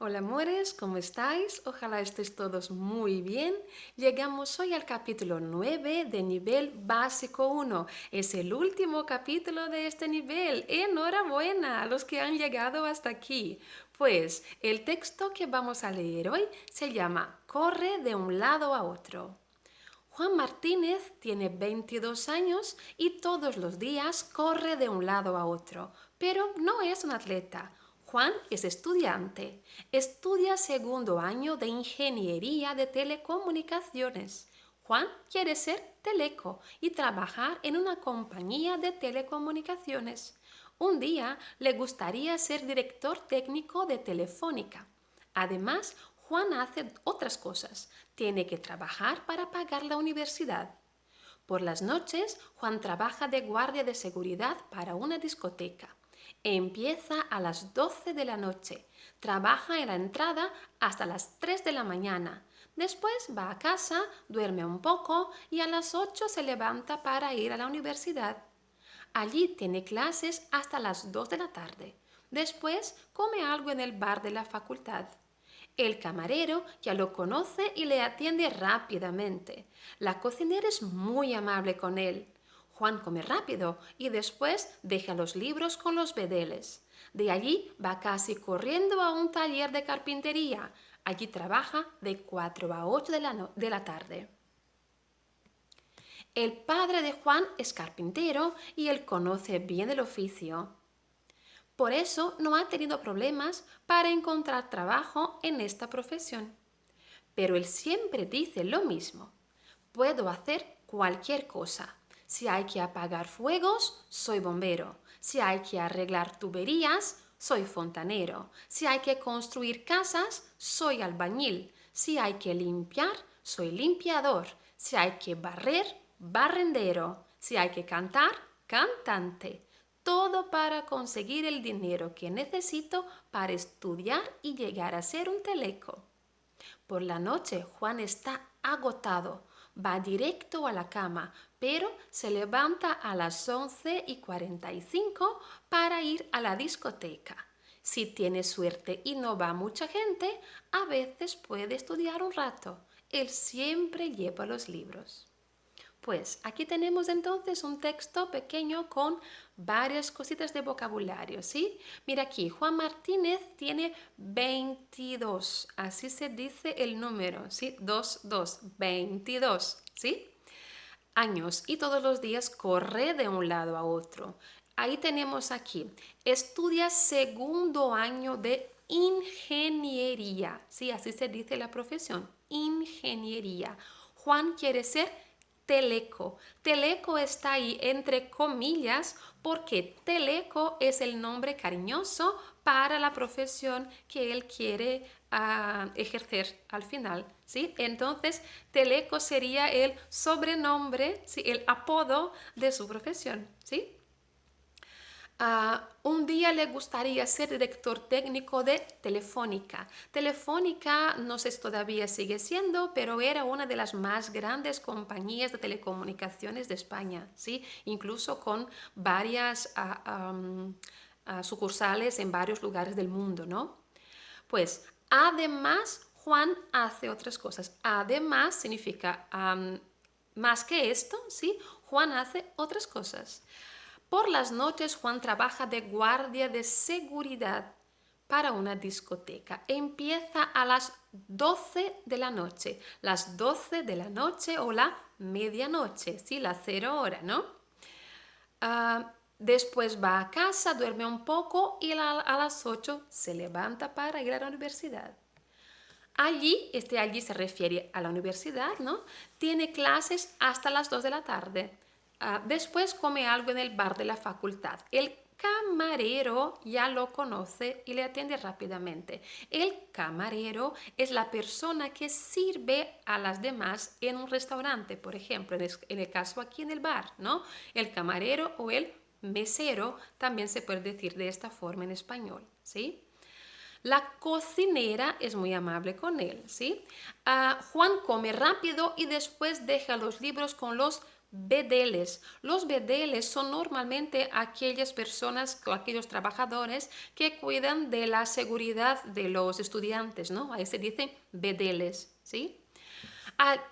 Hola amores, ¿cómo estáis? Ojalá estéis todos muy bien. Llegamos hoy al capítulo 9 de nivel básico 1. Es el último capítulo de este nivel. Enhorabuena a los que han llegado hasta aquí. Pues el texto que vamos a leer hoy se llama Corre de un lado a otro. Juan Martínez tiene 22 años y todos los días corre de un lado a otro, pero no es un atleta. Juan es estudiante. Estudia segundo año de Ingeniería de Telecomunicaciones. Juan quiere ser teleco y trabajar en una compañía de telecomunicaciones. Un día le gustaría ser director técnico de Telefónica. Además, Juan hace otras cosas. Tiene que trabajar para pagar la universidad. Por las noches, Juan trabaja de guardia de seguridad para una discoteca. Empieza a las 12 de la noche. Trabaja en la entrada hasta las 3 de la mañana. Después va a casa, duerme un poco y a las 8 se levanta para ir a la universidad. Allí tiene clases hasta las 2 de la tarde. Después come algo en el bar de la facultad. El camarero ya lo conoce y le atiende rápidamente. La cocinera es muy amable con él. Juan come rápido y después deja los libros con los bedeles. De allí va casi corriendo a un taller de carpintería. Allí trabaja de 4 a 8 de la tarde. El padre de Juan es carpintero y él conoce bien el oficio. Por eso no ha tenido problemas para encontrar trabajo en esta profesión. Pero él siempre dice lo mismo. Puedo hacer cualquier cosa. Si hay que apagar fuegos, soy bombero. Si hay que arreglar tuberías, soy fontanero. Si hay que construir casas, soy albañil. Si hay que limpiar, soy limpiador. Si hay que barrer, barrendero. Si hay que cantar, cantante. Todo para conseguir el dinero que necesito para estudiar y llegar a ser un teleco. Por la noche Juan está agotado. Va directo a la cama, pero se levanta a las 11:45 para ir a la discoteca. Si tiene suerte y no va mucha gente, a veces puede estudiar un rato. Él siempre lleva los libros. Pues aquí tenemos entonces un texto pequeño con varias cositas de vocabulario, ¿sí? Mira aquí, Juan Martínez tiene 22, así se dice el número, ¿sí? 22, ¿sí? Años y todos los días corre de un lado a otro. Ahí tenemos aquí, estudia segundo año de ingeniería, ¿sí? Así se dice la profesión, ingeniería. Juan quiere ser teleco. Teleco está ahí entre comillas porque teleco es el nombre cariñoso para la profesión que él quiere ejercer al final, ¿sí? Entonces, teleco sería el sobrenombre, ¿sí? El apodo de su profesión, ¿sí? Un día le gustaría ser director técnico de Telefónica. Telefónica, no sé si todavía sigue siendo, pero era una de las más grandes compañías de telecomunicaciones de España, ¿sí? Incluso con varias sucursales en varios lugares del mundo, ¿no? Pues además, Juan hace otras cosas. Además significa más que esto, ¿sí? Juan hace otras cosas. Por las noches Juan trabaja de guardia de seguridad para una discoteca. Empieza a las 12 de la noche. Las 12 de la noche o la medianoche, ¿sí? La 0 hora, ¿no? Después va a casa, duerme un poco y a las 8 se levanta para ir a la universidad. Allí se refiere a la universidad, ¿no? Tiene clases hasta las 2 de la tarde. Después come algo en el bar de la facultad. El camarero ya lo conoce y le atiende rápidamente. El camarero es la persona que sirve a las demás en un restaurante, por ejemplo, en el caso aquí en el bar, ¿no? El camarero o el mesero también se puede decir de esta forma en español, ¿sí? La cocinera es muy amable con él, ¿sí? Juan come rápido y después deja los libros con los bedeles. Los bedeles son normalmente aquellas personas o aquellos trabajadores que cuidan de la seguridad de los estudiantes, ¿no? Ahí se dicen bedeles, ¿sí?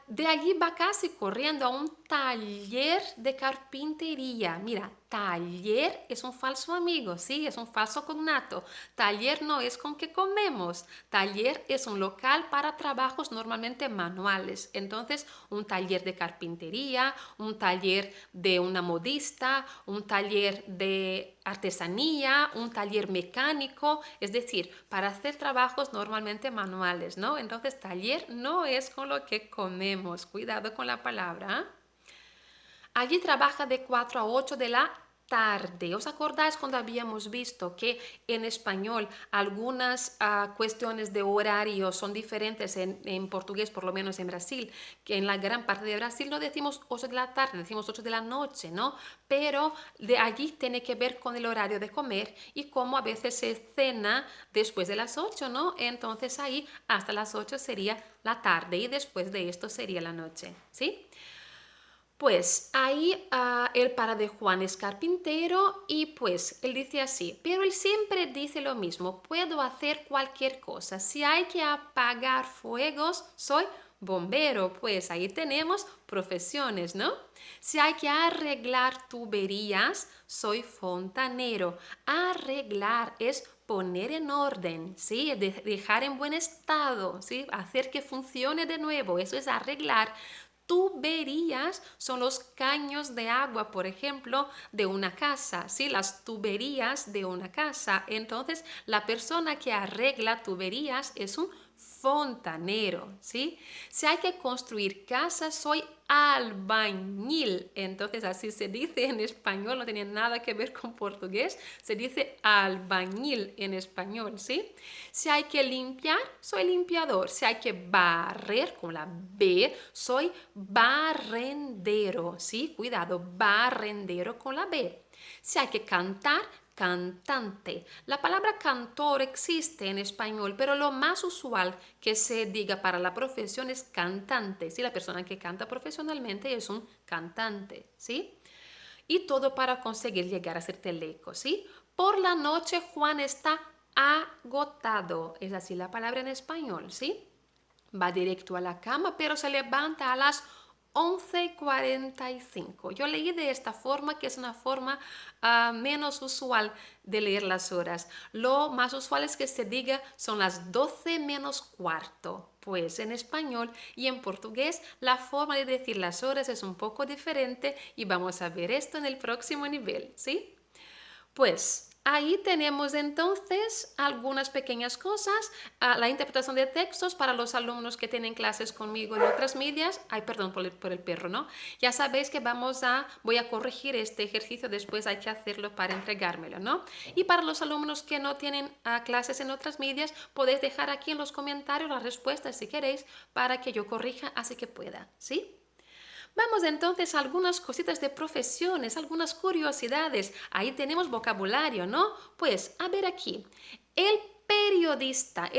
De allí va casi corriendo a un taller de carpintería. Mira, taller es un falso amigo, sí, es un falso cognato. Taller no es con que comemos. Taller es un local para trabajos normalmente manuales. Entonces, un taller de carpintería, un taller de una modista, un taller de artesanía, un taller mecánico, es decir, para hacer trabajos normalmente manuales, ¿no? Entonces, taller no es con lo que comemos, cuidado con la palabra. Allí trabaja de 4 a 8 de la tarde. ¿Os acordáis cuando habíamos visto que en español algunas cuestiones de horario son diferentes en portugués, por lo menos en Brasil, que en la gran parte de Brasil no decimos 8 de la tarde, decimos 8 de la noche, ¿no? Pero de allí tiene que ver con el horario de comer y cómo a veces se cena después de las 8, ¿no? Entonces ahí hasta las 8 sería la tarde y después de esto sería la noche, ¿sí? Pues ahí el para de Juan es carpintero y pues él dice así, pero él siempre dice lo mismo, puedo hacer cualquier cosa, si hay que apagar fuegos, soy bombero, pues ahí tenemos profesiones, ¿no? Si hay que arreglar tuberías, soy fontanero. Arreglar es poner en orden, ¿sí? Dejar en buen estado, ¿sí? Hacer que funcione de nuevo, eso es arreglar. Tuberías son los caños de agua, por ejemplo, de una casa, ¿sí? Las tuberías de una casa. Entonces, la persona que arregla tuberías es un fontanero, ¿sí? Si hay que construir casas, soy albañil. Entonces, así se dice en español, no tiene nada que ver con portugués, se dice albañil en español, ¿sí? Si hay que limpiar, soy limpiador. Si hay que barrer, con la B, soy barrendero, ¿sí? Cuidado, barrendero con la B. Si hay que cantar, cantante. La palabra cantor existe en español, pero lo más usual que se diga para la profesión es cantante. ¿Sí? La persona que canta profesionalmente es un cantante, ¿sí? Y todo para conseguir llegar a ser teleco, ¿sí? Por la noche Juan está agotado. Es así la palabra en español, ¿sí? Va directo a la cama, pero se levanta a las 11:45. Yo leí de esta forma, que es una forma menos usual de leer las horas. Lo más usual es que se diga son las 12 menos cuarto. Pues en español y en portugués la forma de decir las horas es un poco diferente y vamos a ver esto en el próximo nivel, ¿sí? Pues ahí tenemos entonces algunas pequeñas cosas, la interpretación de textos para los alumnos que tienen clases conmigo en otras medias. Ay, perdón por el perro, ¿no? Ya sabéis que voy a corregir este ejercicio, después hay que hacerlo para entregármelo, ¿no? Y para los alumnos que no tienen clases en otras medias, podéis dejar aquí en los comentarios las respuestas si queréis para que yo corrija así que pueda, ¿sí? Vamos entonces a algunas cositas de profesiones, algunas curiosidades. Ahí tenemos vocabulario, ¿no? Pues, a ver aquí. El periodista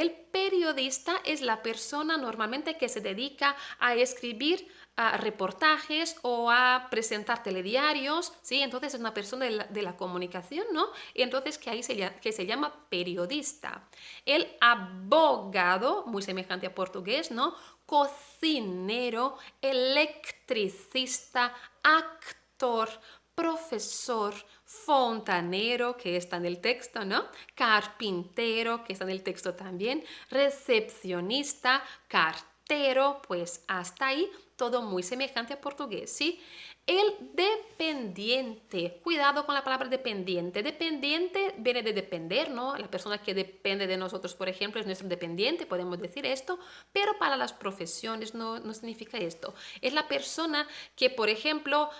es la persona normalmente que se dedica a escribir reportajes o a presentar telediarios, ¿sí? Entonces es una persona de la comunicación, ¿no? Y entonces que se llama periodista. El abogado, muy semejante a portugués, ¿no? Cocinero, electricista, actor, profesor, fontanero, que está en el texto, ¿no? Carpintero, que está en el texto también, recepcionista, cartero, pues hasta ahí todo muy semejante a portugués, ¿sí? El dependiente, cuidado con la palabra dependiente. Dependiente viene de depender, ¿no? La persona que depende de nosotros, por ejemplo, es nuestro dependiente, podemos decir esto, pero para las profesiones no significa esto. Es la persona que, por ejemplo,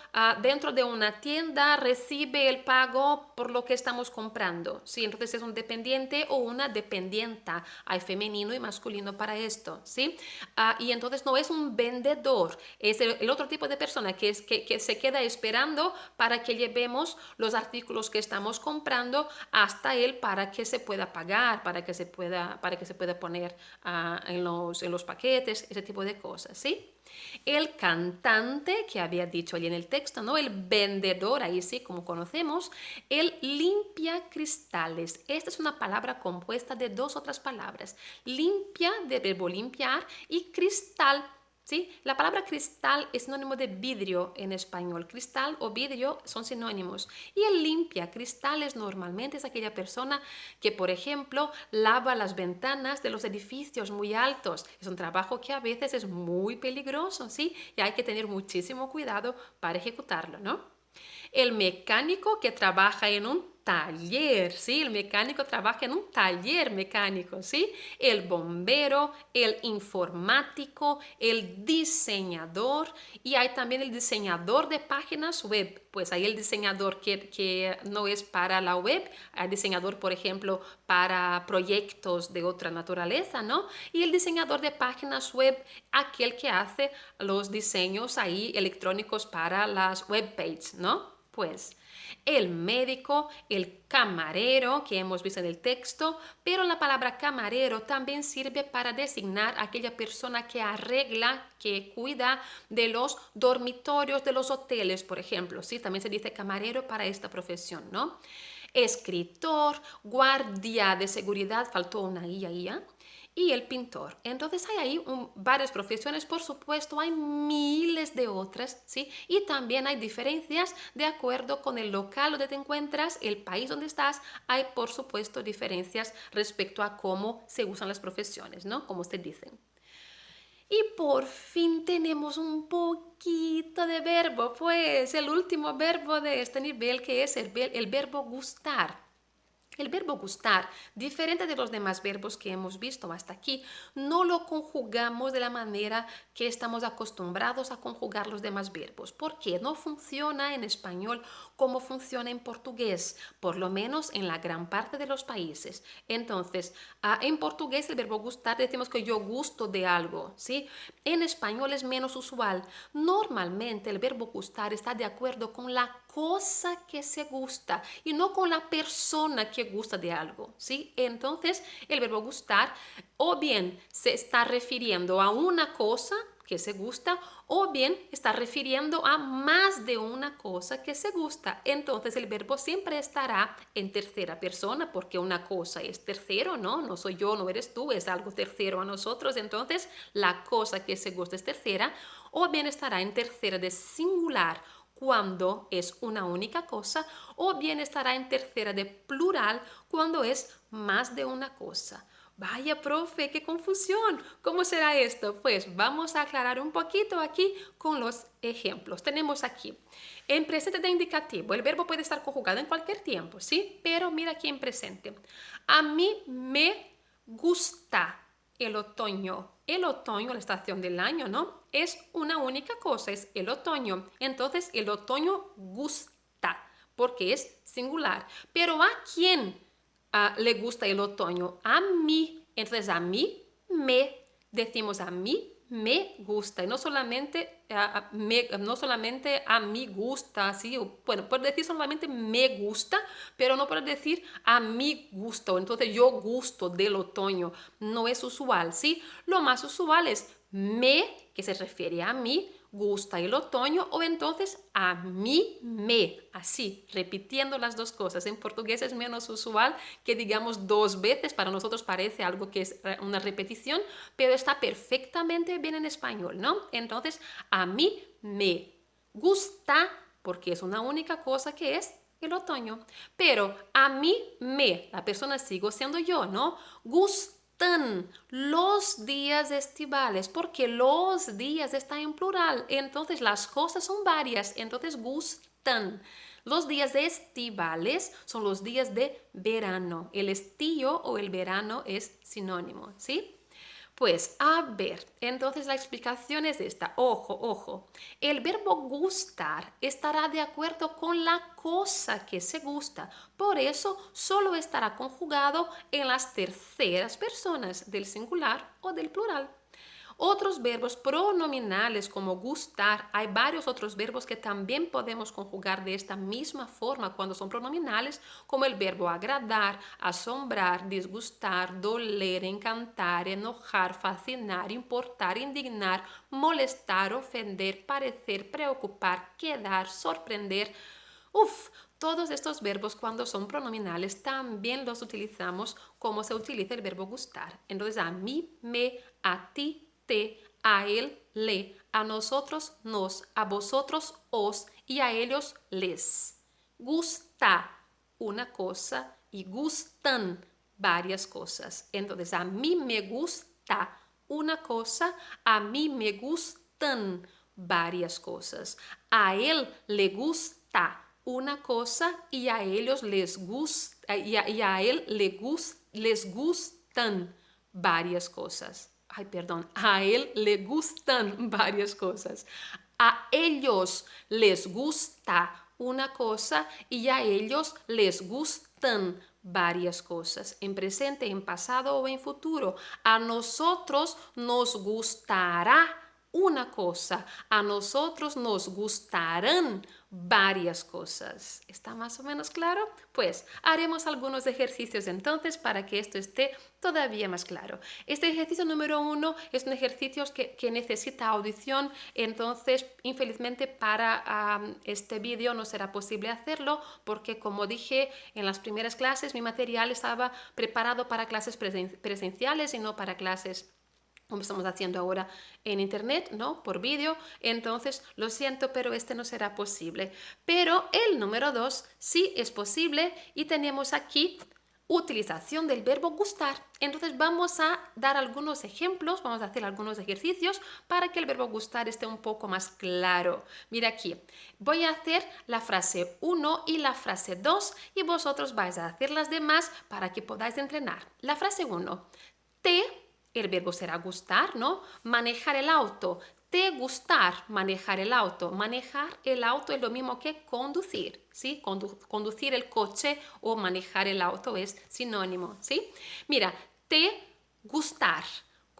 dentro de una tienda recibe el pago por lo que estamos comprando, ¿sí? Entonces es un dependiente o una dependienta. Hay femenino y masculino para esto, ¿sí? Y entonces no es un vendedor, es el otro tipo de persona que se queda esperando para que llevemos los artículos que estamos comprando hasta él para que se pueda pagar, para que se pueda poner en los paquetes, ese tipo de cosas, ¿sí? El cantante, que había dicho allí en el texto, ¿no? El vendedor, ahí sí, como conocemos. El limpia cristales. Esta es una palabra compuesta de dos otras palabras. Limpia, del verbo limpiar, y cristal. ¿Sí? La palabra cristal es sinónimo de vidrio en español. Cristal o vidrio son sinónimos. Y el limpia cristales normalmente es aquella persona que, por ejemplo, lava las ventanas de los edificios muy altos. Es un trabajo que a veces es muy peligroso, ¿sí? Y hay que tener muchísimo cuidado para ejecutarlo, ¿no? El mecánico que trabaja en un taller, ¿sí? El mecánico trabaja en un taller mecánico, ¿sí? El bombero, el informático, el diseñador, y hay también el diseñador de páginas web. Pues hay el diseñador que no es para la web, hay diseñador, por ejemplo, para proyectos de otra naturaleza, ¿no? Y el diseñador de páginas web, aquel que hace los diseños ahí electrónicos para las web pages, ¿no? Pues el médico, el camarero que hemos visto en el texto, pero la palabra camarero también sirve para designar a aquella persona que arregla, que cuida de los dormitorios de los hoteles, por ejemplo, ¿sí? También se dice camarero para esta profesión, ¿no? Escritor, guardia de seguridad, faltó una IA, y el pintor. Entonces hay ahí varias profesiones, por supuesto, hay miles de otras, ¿sí? Y también hay diferencias de acuerdo con el local donde te encuentras, el país donde estás, hay, por supuesto, diferencias respecto a cómo se usan las profesiones, ¿no? Como se dicen. Y por fin tenemos un poquito de verbo, pues el último verbo de este nivel, que es el verbo gustar. El verbo gustar, diferente de los demás verbos que hemos visto hasta aquí, no lo conjugamos de la manera que estamos acostumbrados a conjugar los demás verbos. ¿Por qué? No funciona en español como funciona en portugués, por lo menos en la gran parte de los países. Entonces, en portugués el verbo gustar decimos que yo gusto de algo, ¿sí? En español es menos usual. Normalmente el verbo gustar está de acuerdo con la cosa que se gusta y no con la persona que gusta de algo, ¿sí? Entonces, el verbo gustar o bien se está refiriendo a una cosa que se gusta o bien está refiriendo a más de una cosa que se gusta. Entonces, el verbo siempre estará en tercera persona porque una cosa es tercero, ¿no? No soy yo, no eres tú, es algo tercero a nosotros. Entonces, la cosa que se gusta es tercera o bien estará en tercera de singular cuando es una única cosa, o bien estará en tercera de plural cuando es más de una cosa. Vaya, profe, qué confusión. ¿Cómo será esto? Pues vamos a aclarar un poquito aquí con los ejemplos. Tenemos aquí, en presente de indicativo, el verbo puede estar conjugado en cualquier tiempo, ¿sí? Pero mira aquí en presente. A mí me gusta el otoño. El otoño, la estación del año, ¿no? Es una única cosa, es el otoño. Entonces, el otoño gusta, porque es singular. Pero ¿a quién le gusta el otoño? A mí. Entonces, a mí me, decimos a mí me gusta. Y no solamente, no solamente a mí gusta, ¿sí? Bueno, puedes decir solamente me gusta, pero no puedes decir a mí gusto. Entonces, yo gusto del otoño. No es usual, ¿sí? Lo más usual es me, que se refiere a mí, gusta el otoño, o entonces a mí me, así, repitiendo las dos cosas. En portugués es menos usual que digamos dos veces, para nosotros parece algo que es una repetición, pero está perfectamente bien en español, ¿no? Entonces, a mí me gusta, porque es una única cosa que es el otoño, pero a mí me, la persona sigo siendo yo, ¿no? Gustan los días estivales, porque los días están en plural, entonces las cosas son varias, entonces gustan. Los días estivales son los días de verano. El estío o el verano es sinónimo, ¿sí? Pues a ver, entonces la explicación es esta. Ojo, ojo. El verbo gustar estará de acuerdo con la cosa que se gusta. Por eso solo estará conjugado en las terceras personas del singular o del plural. Otros verbos pronominales como gustar, hay varios otros verbos que también podemos conjugar de esta misma forma cuando son pronominales, como el verbo agradar, asombrar, disgustar, doler, encantar, enojar, fascinar, importar, indignar, molestar, ofender, parecer, preocupar, quedar, sorprender. Todos estos verbos cuando son pronominales también los utilizamos como se utiliza el verbo gustar. Entonces a mí, me, a ti, te, a él, le, a nosotros, nos, a vosotros, os y a ellos, les. Gusta una cosa y gustan varias cosas. Entonces a mí me gusta una cosa, a mí me gustan varias cosas. A él le gusta una cosa y a ellos les gusta y a él les gustan varias cosas. Ay, perdón, a él le gustan varias cosas. A ellos les gusta una cosa y a ellos les gustan varias cosas, en presente, en pasado o en futuro. A nosotros nos gustará una cosa, a nosotros nos gustarán varias cosas. ¿Está más o menos claro? Pues haremos algunos ejercicios entonces para que esto esté todavía más claro. Este ejercicio número 1 es un ejercicio que necesita audición, entonces infelizmente para este vídeo no será posible hacerlo porque, como dije en las primeras clases, mi material estaba preparado para clases presenciales y no para clases como estamos haciendo ahora en internet, ¿no? Por vídeo. Entonces, lo siento, pero este no será posible. Pero el número 2 sí es posible y tenemos aquí utilización del verbo gustar. Entonces vamos a dar algunos ejemplos, vamos a hacer algunos ejercicios para que el verbo gustar esté un poco más claro. Mira aquí, voy a hacer la frase 1 y la frase 2 y vosotros vais a hacer las demás para que podáis entrenar. La frase 1, te, el verbo será gustar, ¿no? Manejar el auto. Te gustar manejar el auto. Manejar el auto es lo mismo que conducir, ¿sí? Conducir el coche o manejar el auto es sinónimo, ¿sí? Mira, te gustar.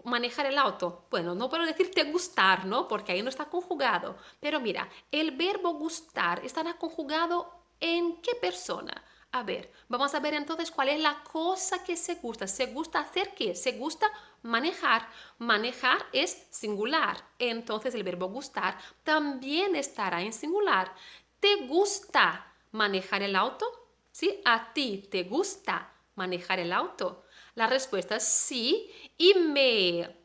Manejar el auto. Bueno, no puedo decir te gustar, ¿no? Porque ahí no está conjugado. Pero mira, el verbo gustar estará conjugado ¿en qué persona? A ver, vamos a ver entonces cuál es la cosa que se gusta. ¿Se gusta hacer qué? Se gusta manejar. Manejar es singular. Entonces el verbo gustar también estará en singular. ¿Te gusta manejar el auto? ¿Sí? ¿A ti te gusta manejar el auto? La respuesta es sí y me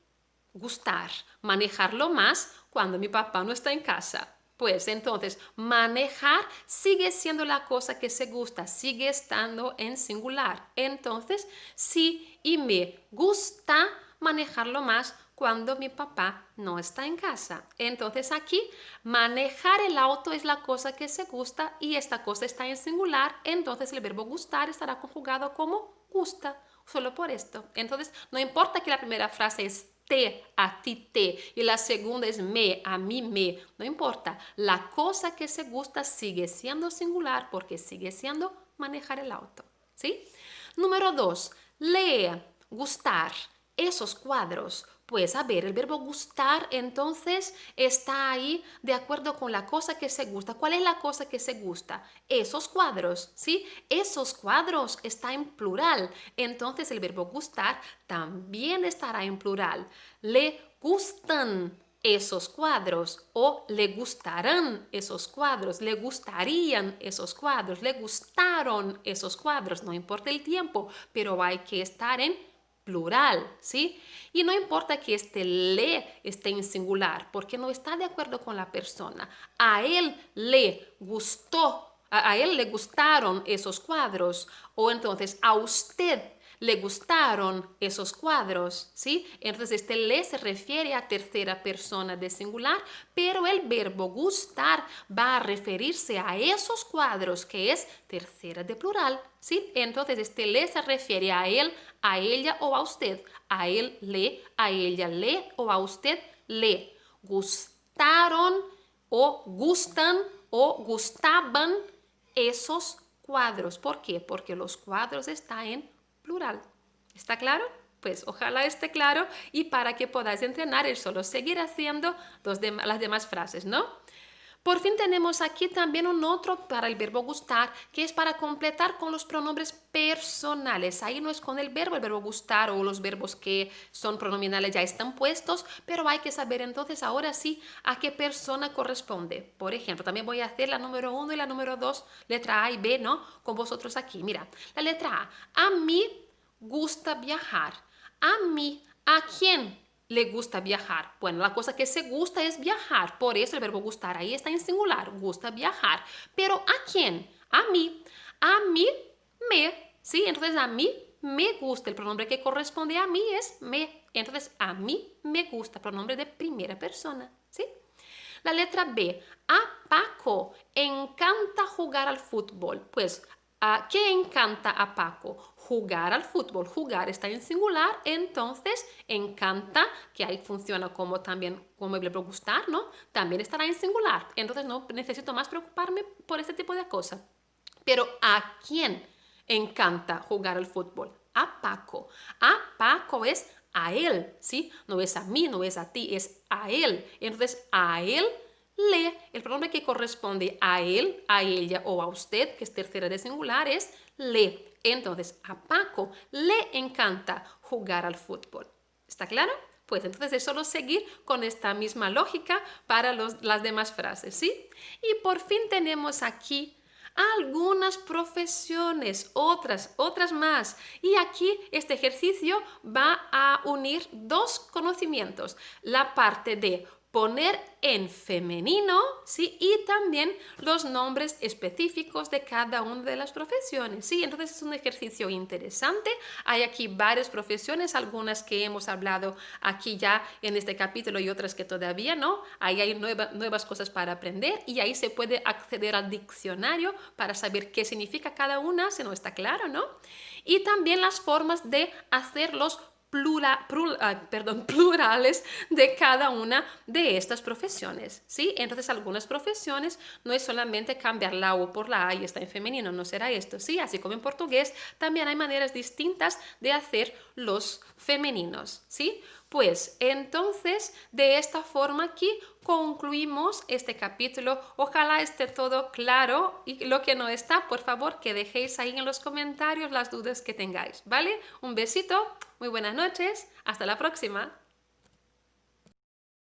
gustar manejarlo más cuando mi papá no está en casa. Pues entonces, manejar sigue siendo la cosa que se gusta, sigue estando en singular. Entonces, sí y me gusta manejarlo más cuando mi papá no está en casa. Entonces aquí, manejar el auto es la cosa que se gusta y esta cosa está en singular. Entonces el verbo gustar estará conjugado como gusta, solo por esto. Entonces, no importa que la primera frase es te, a ti te, y la segunda es me, a mí me, no importa. La cosa que se gusta sigue siendo singular porque sigue siendo manejar el auto, ¿sí? Número 2, lee, gustar, esos cuadros. Pues a ver, el verbo gustar entonces está ahí de acuerdo con la cosa que se gusta. ¿Cuál es la cosa que se gusta? Esos cuadros, ¿sí? Esos cuadros está en plural. Entonces el verbo gustar también estará en plural. Le gustan esos cuadros o le gustarán esos cuadros, le gustarían esos cuadros, le gustaron esos cuadros, no importa el tiempo, pero hay que estar en plural, ¿sí? Y no importa que este le esté en singular, porque no está de acuerdo con la persona. A él le gustó, a él le gustaron esos cuadros, o entonces a usted le gustaron esos cuadros, ¿sí? Entonces este le se refiere a tercera persona de singular, pero el verbo gustar va a referirse a esos cuadros, que es tercera de plural, ¿sí? Entonces este le se refiere a él, a ella o a usted. A él le, a ella le o a usted le. Gustaron o gustan o gustaban esos cuadros. ¿Por qué? Porque los cuadros están en plural. ¿Está claro? Pues ojalá esté claro y para que podáis entrenar el solo seguir haciendo las demás frases, ¿no? Por fin tenemos aquí también un otro para el verbo gustar, que es para completar con los pronombres personales. Ahí no es con el verbo gustar o los verbos que son pronominales ya están puestos, pero hay que saber entonces ahora sí a qué persona corresponde. Por ejemplo, también voy a hacer la número 1 y la número 2, letra A y B, ¿no? Con vosotros aquí. Mira, la letra A mí gusta viajar. A mí, ¿a quién le gusta viajar? Bueno, la cosa que se gusta es viajar, por eso el verbo gustar ahí está en singular, gusta viajar. Pero ¿a quién? A mí me, ¿sí? Entonces a mí me gusta, el pronombre que corresponde a mí es me. Entonces a mí me gusta, pronombre de primera persona, ¿sí? La letra B, a Paco encanta jugar al fútbol. Pues, ¿qué encanta a Paco? Jugar al fútbol. Jugar está en singular, entonces encanta, que ahí funciona como también como el verbo gustar, ¿no? También estará en singular. Entonces no necesito más preocuparme por este tipo de cosas. Pero ¿a quién encanta jugar al fútbol? A Paco. A Paco es a él, ¿sí? No es a mí, no es a ti, es a él. Entonces, a él el pronombre que corresponde a él, a ella o a usted, que es tercera de singular, es le. Entonces, a Paco le encanta jugar al fútbol. ¿Está claro? Pues entonces es solo seguir con esta misma lógica para las demás frases, ¿sí? Y por fin tenemos aquí algunas profesiones, otras más. Y aquí este ejercicio va a unir dos conocimientos, la parte de poner en femenino, ¿sí? Y también los nombres específicos de cada una de las profesiones, ¿sí? Entonces es un ejercicio interesante. Hay aquí varias profesiones, algunas que hemos hablado aquí ya en este capítulo y otras que todavía no. Ahí hay nuevas cosas para aprender y ahí se puede acceder al diccionario para saber qué significa cada una, si no está claro, ¿no? Y también las formas de hacer los plurales de cada una de estas profesiones, ¿sí? Entonces algunas profesiones no es solamente cambiar la O por la A y está en femenino, no será esto, ¿sí? Así como en portugués también hay maneras distintas de hacer los femeninos, ¿sí? Pues entonces de esta forma aquí concluimos este capítulo. Ojalá esté todo claro y lo que no está, por favor, que dejéis ahí en los comentarios las dudas que tengáis, ¿vale? Un besito, muy buenas noches, hasta la próxima.